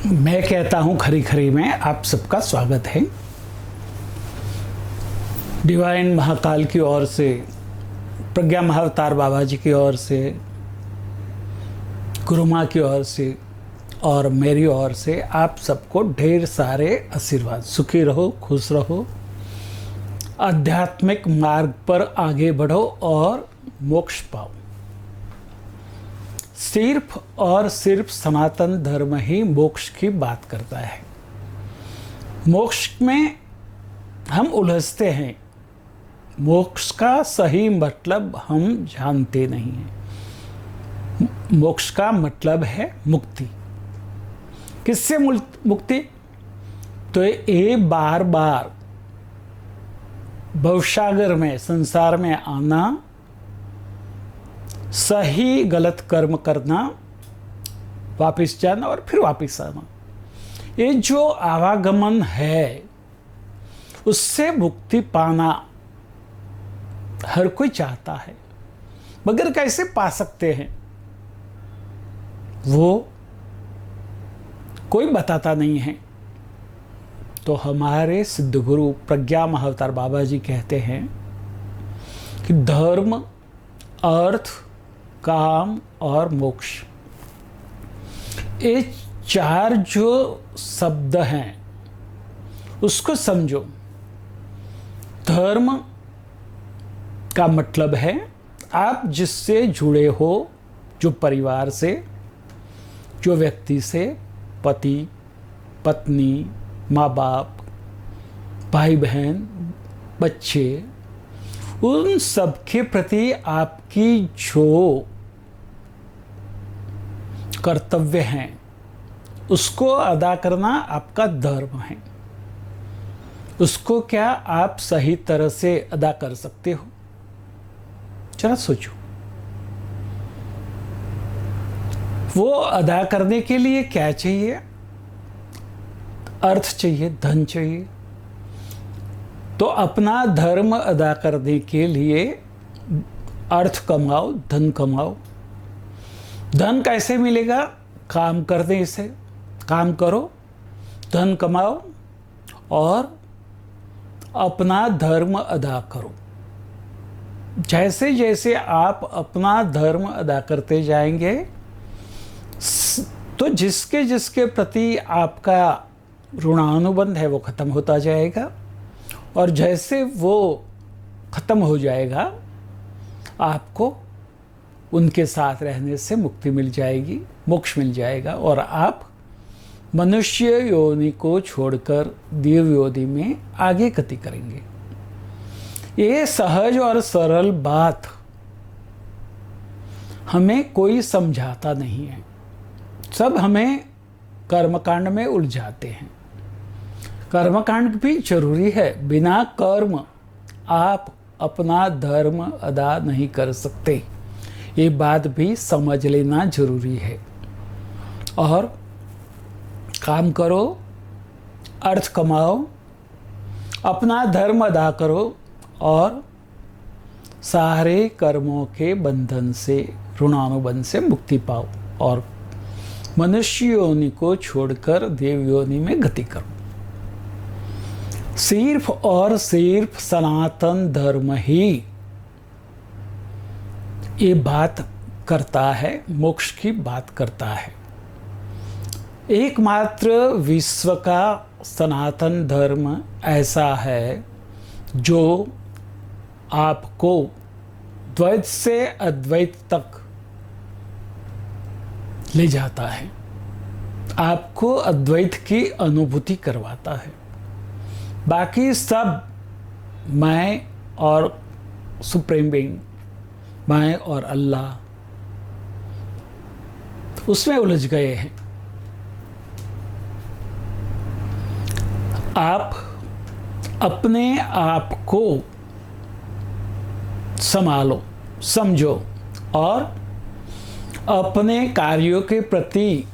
मैं कहता हूं खरी खरी में आप सबका स्वागत है। डिवाइन महाकाल की ओर से, प्रज्ञा महाअवतार बाबा जी की ओर से, गुरु माँ की ओर से और मेरी ओर से आप सबको ढेर सारे आशीर्वाद। सुखी रहो, खुश रहो, आध्यात्मिक मार्ग पर आगे बढ़ो और मोक्ष पाओ। सिर्फ और सिर्फ सनातन धर्म ही मोक्ष की बात करता है। मोक्ष में हम उलझते हैं, मोक्ष का सही मतलब हम जानते नहीं हैं। मोक्ष का मतलब है मुक्ति। किससे मुक्ति? तो ये बार बार भवसागर में, संसार में आना, सही गलत कर्म करना, वापस जाना और फिर वापस आना, ये जो आवागमन है उससे मुक्ति पाना हर कोई चाहता है, मगर कैसे पा सकते हैं वो कोई बताता नहीं है। तो हमारे सिद्ध गुरु प्रज्ञा महाअवतार बाबा जी कहते हैं कि धर्म, अर्थ, काम और मोक्ष, ये चार जो शब्द हैं उसको समझो। धर्म का मतलब है आप जिससे जुड़े हो, जो परिवार से, जो व्यक्ति से, पति, पत्नी, माँ बाप, भाई बहन, बच्चे, उन सब के प्रति आपकी जो कर्तव्य हैं उसको अदा करना आपका धर्म है। उसको क्या आप सही तरह से अदा कर सकते हो? जरा सोचो। वो अदा करने के लिए क्या चाहिए? अर्थ चाहिए, धन चाहिए। तो अपना धर्म अदा करने के लिए अर्थ कमाओ, धन कमाओ। धन कैसे मिलेगा? काम करने से। काम करो, धन कमाओ और अपना धर्म अदा करो। जैसे जैसे आप अपना धर्म अदा करते जाएंगे तो जिसके जिसके प्रति आपका ऋणानुबंध है वो खत्म होता जाएगा, और जैसे वो खत्म हो जाएगा आपको उनके साथ रहने से मुक्ति मिल जाएगी, मोक्ष मिल जाएगा, और आप मनुष्य योनि को छोड़कर देव योनि में आगे गति करेंगे। ये सहज और सरल बात हमें कोई समझाता नहीं है। सब हमें कर्मकांड में उलझाते हैं। कर्मकांड भी जरूरी है। बिना कर्म आप अपना धर्म अदा नहीं कर सकते, ये बात भी समझ लेना जरूरी है। और काम करो, अर्थ कमाओ, अपना धर्म अदा करो और सारे कर्मों के बंधन से, ऋणानुबंध से मुक्ति पाओ और मनुष्य योनि को छोड़कर देव योनि में गति करो। सिर्फ और सिर्फ सनातन धर्म ही ये बात करता है, मोक्ष की बात करता है। एकमात्र विश्व का सनातन धर्म ऐसा है जो आपको द्वैत से अद्वैत तक ले जाता है, आपको अद्वैत की अनुभूति करवाता है। बाकी सब मैं और सुप्रीम बीइंग, मैं और अल्लाह, उसमें उलझ गए हैं। आप अपने आप को संभालो, समझो और अपने कार्यों के प्रति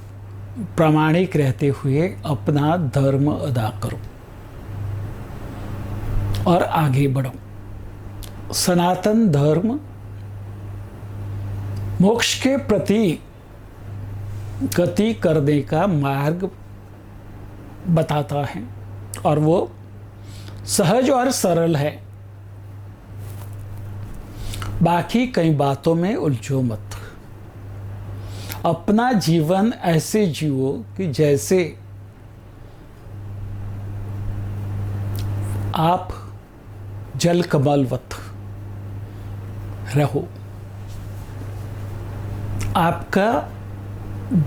प्रामाणिक रहते हुए अपना धर्म अदा करो और आगे बढ़ो। सनातन धर्म मोक्ष के प्रति गति करने का मार्ग बताता है और वो सहज और सरल है। बाकी कई बातों में उलझो मत। अपना जीवन ऐसे जियो कि जैसे आप जल कमलवत रहो। आपका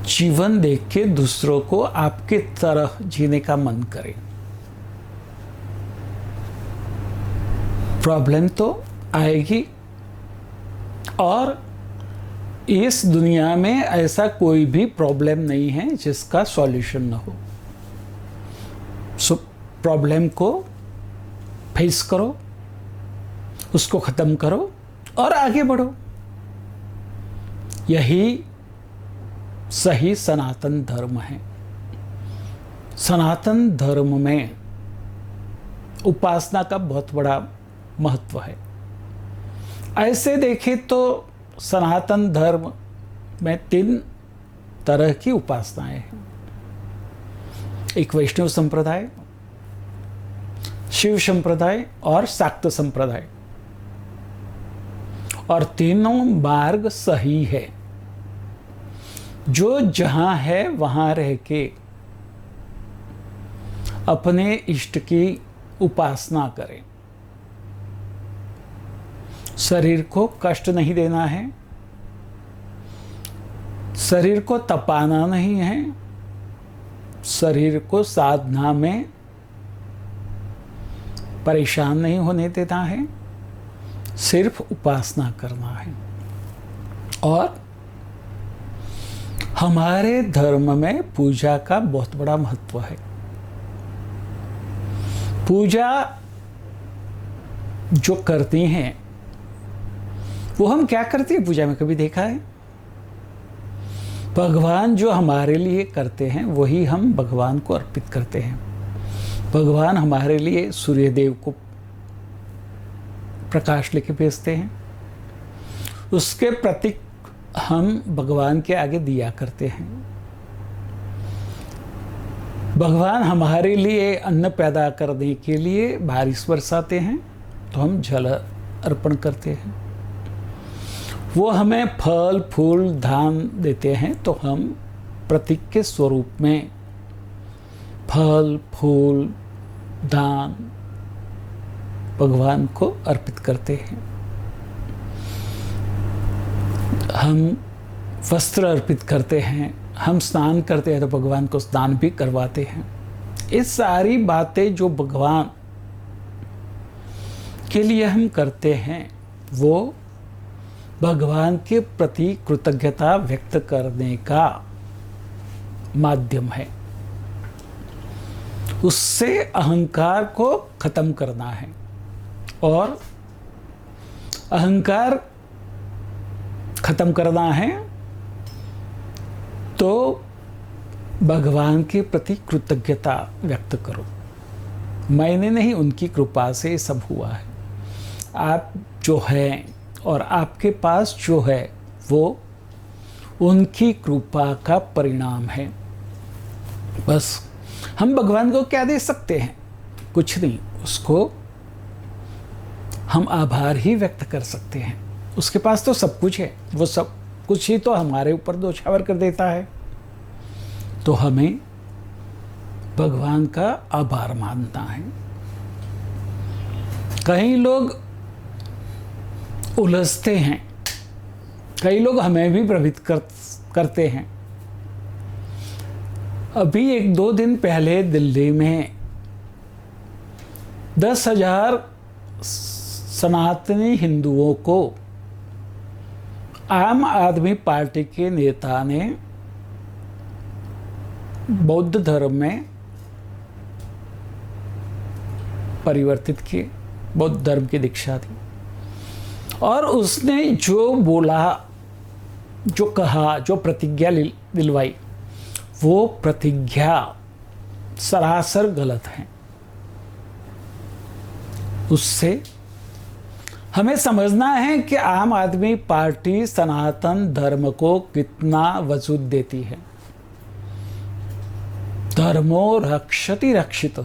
जीवन देख के दूसरों को आपके तरह जीने का मन करे। प्रॉब्लम तो आएगी और इस दुनिया में ऐसा कोई भी प्रॉब्लम नहीं है जिसका सॉल्यूशन न हो। सो प्रॉब्लम को फेस करो, उसको ख़त्म करो और आगे बढ़ो। यही सही सनातन धर्म है। सनातन धर्म में उपासना का बहुत बड़ा महत्व है। ऐसे देखें तो सनातन धर्म में 3 तरह की उपासनाएं हैं। एक वैष्णव संप्रदाय, शिव संप्रदाय और शाक्त संप्रदाय। और तीनों मार्ग सही है। जो जहां है वहां रह के अपने इष्ट की उपासना करें। शरीर को कष्ट नहीं देना है, शरीर को तपाना नहीं है, शरीर को साधना में परेशान नहीं होने देना है, सिर्फ उपासना करना है। और हमारे धर्म में पूजा का बहुत बड़ा महत्व है। पूजा जो करती हैं वो हम क्या करते हैं पूजा में कभी देखा है? भगवान जो हमारे लिए करते हैं वही हम भगवान को अर्पित करते हैं। भगवान हमारे लिए सूर्य देव को प्रकाश लेके भेजते हैं, उसके प्रतीक हम भगवान के आगे दिया करते हैं। भगवान हमारे लिए अन्न पैदा करने के लिए बारिश बरसाते हैं तो हम जल अर्पण करते हैं। वो हमें फल फूल धान देते हैं तो हम प्रतीक के स्वरूप में फल फूल दान भगवान को अर्पित करते हैं। हम वस्त्र अर्पित करते हैं, हम स्नान करते हैं तो भगवान को स्नान भी करवाते हैं। ये सारी बातें जो भगवान के लिए हम करते हैं वो भगवान के प्रति कृतज्ञता व्यक्त करने का माध्यम है। उससे अहंकार को खत्म करना है और अहंकार खत्म करना है तो भगवान के प्रति कृतज्ञता व्यक्त करो। मैंने नहीं, उनकी कृपा से सब हुआ है। आप जो हैं और आपके पास जो है वो उनकी कृपा का परिणाम है। बस हम भगवान को क्या दे सकते हैं? कुछ नहीं। उसको हम आभार ही व्यक्त कर सकते हैं। उसके पास तो सब कुछ है, वो सब कुछ ही तो हमारे ऊपर न्योछावर कर देता है। तो हमें भगवान का आभार मानना है। कई लोग उलझते हैं, कई लोग हमें भी प्रभावित करते हैं। अभी 1-2 दिन पहले दिल्ली में 10,000 सनातनी हिंदुओं को आम आदमी पार्टी के नेता ने बौद्ध धर्म में परिवर्तित किए, बौद्ध धर्म की दीक्षा दी। और उसने जो बोला, जो कहा, जो प्रतिज्ञा दिलवाई, वो प्रतिज्ञा सरासर गलत है। उससे हमें समझना है कि आम आदमी पार्टी सनातन धर्म को कितना वजूद देती है। धर्मो रक्षति रक्षित,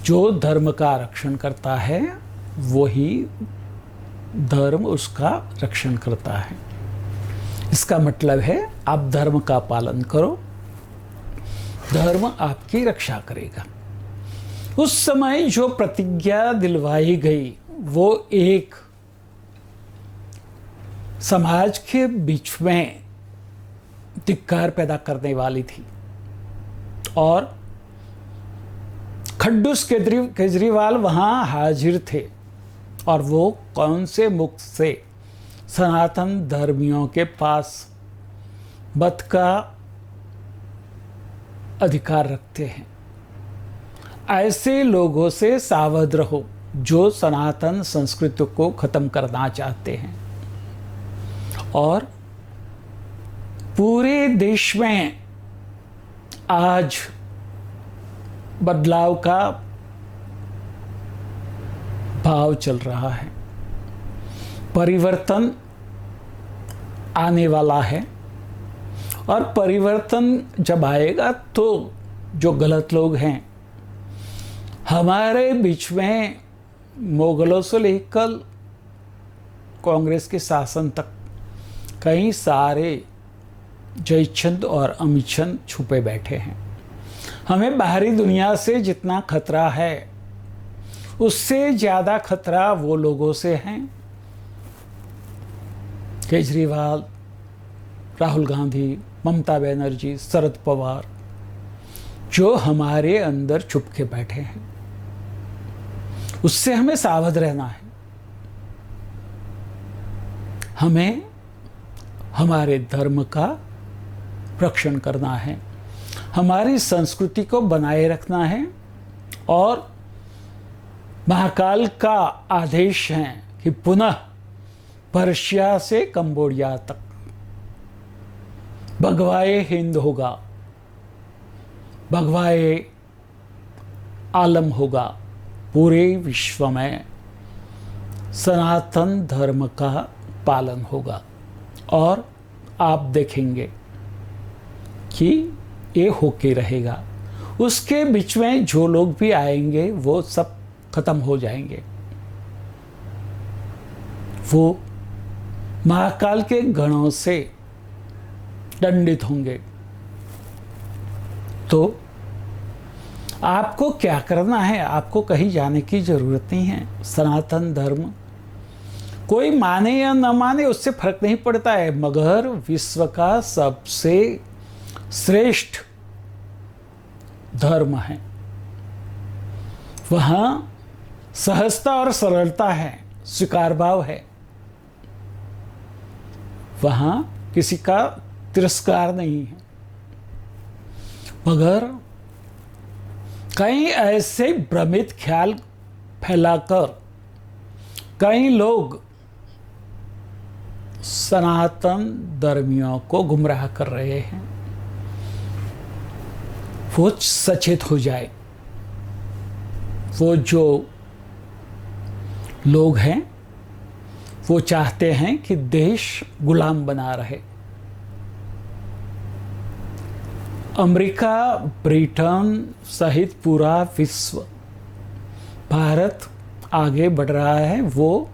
जो धर्म का रक्षण करता है वही धर्म उसका रक्षण करता है। इसका मतलब है आप धर्म का पालन करो, धर्म आपकी रक्षा करेगा। उस समय जो प्रतिज्ञा दिलवाई गई वो एक समाज के बीच में धिक्कार पैदा करने वाली थी और खड्डूस केजरीवाल वहां हाजिर थे और वो कौन से मुख से सनातन धर्मियों के पास मत का अधिकार रखते हैं। ऐसे लोगों से सावध रहो जो सनातन संस्कृति को खत्म करना चाहते हैं और पूरे देश में आज बदलाव का भाव चल रहा है, परिवर्तन आने वाला है और परिवर्तन जब आएगा तो जो गलत लोग हैं हमारे बीच में, मुगलों से लेकर कांग्रेस के शासन तक कई सारे जयचंद और अमितचंद छुपे बैठे हैं। हमें बाहरी दुनिया से जितना खतरा है उससे ज़्यादा खतरा वो लोगों से हैं, केजरीवाल, राहुल गांधी, ममता बनर्जी, शरद पवार, जो हमारे अंदर छुप के बैठे हैं। उससे हमें सावध रहना है। हमें हमारे धर्म का रक्षण करना है, हमारी संस्कृति को बनाए रखना है और महाकाल का आदेश है कि पुनः पर्शिया से कंबोडिया तक भगवाए हिंद होगा, भगवाए आलम होगा, पूरे विश्व में सनातन धर्म का पालन होगा और आप देखेंगे कि ये होके रहेगा। उसके बीच में जो लोग भी आएंगे वो सब खत्म हो जाएंगे, वो महाकाल के गणों से दंडित होंगे। तो आपको क्या करना है, आपको कहीं जाने की जरूरत नहीं है। सनातन धर्म कोई माने या न माने उससे फर्क नहीं पड़ता है, मगर विश्व का सबसे श्रेष्ठ धर्म है। वहां सहजता और सरलता है, स्वीकार भाव है, वहां किसी का तिरस्कार नहीं है। मगर कई ऐसे भ्रमित ख्याल फैलाकर कई लोग सनातन धर्मियों को गुमराह कर रहे हैं। वो सचेत हो जाए। वो जो लोग हैं वो चाहते हैं कि देश गुलाम बना रहे। अमेरिका, ब्रिटेन सहित पूरा विश्व, भारत आगे बढ़ रहा है, वो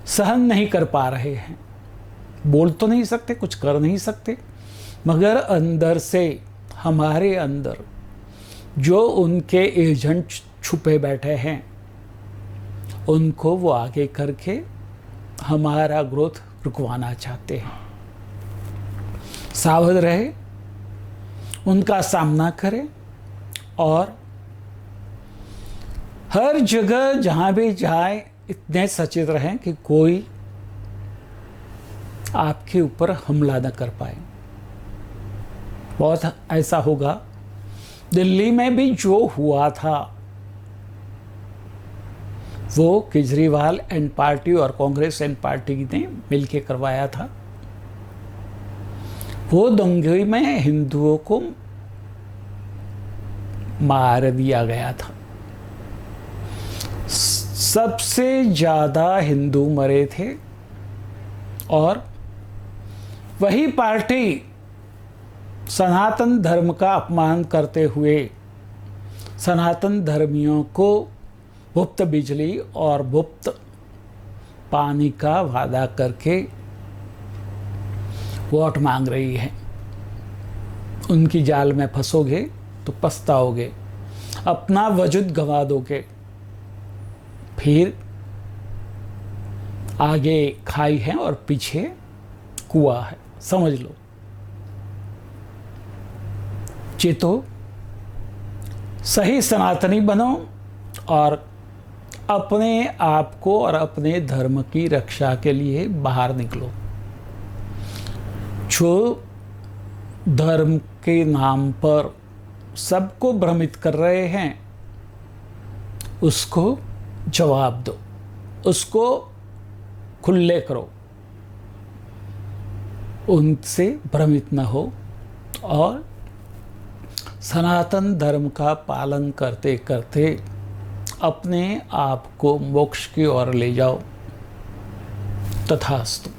सहन नहीं कर पा रहे हैं। बोल तो नहीं सकते, कुछ कर नहीं सकते, मगर अंदर से, हमारे अंदर जो उनके एजेंट छुपे बैठे हैं उनको वो आगे करके हमारा ग्रोथ रुकवाना चाहते हैं। सावध रहे, उनका सामना करें और हर जगह जहां भी जाए इतने सचेत रहें कि कोई आपके ऊपर हमला न कर पाए। बहुत ऐसा होगा, दिल्ली में भी जो हुआ था वो केजरीवाल एंड पार्टी और कांग्रेस एंड पार्टी ने मिलकर करवाया था। वो दंगे में हिंदुओं को मार दिया गया था। सबसे ज्यादा हिंदू मरे थे और वही पार्टी सनातन धर्म का अपमान करते हुए सनातन धर्मियों को गुप्त बिजली और गुप्त पानी का वादा करके वोट मांग रही है। उनकी जाल में फंसोगे तो पछताओगे, अपना वजूद गंवा दोगे, फिर आगे खाई है और पीछे कुआं है, समझ लो। चेतो, सही सनातनी बनो और अपने आप को और अपने धर्म की रक्षा के लिए बाहर निकलो। जो धर्म के नाम पर सबको भ्रमित कर रहे हैं उसको जवाब दो, उसको खुले करो, उनसे भ्रमित न हो और सनातन धर्म का पालन करते करते अपने आप को मोक्ष की ओर ले जाओ। तथास्तु।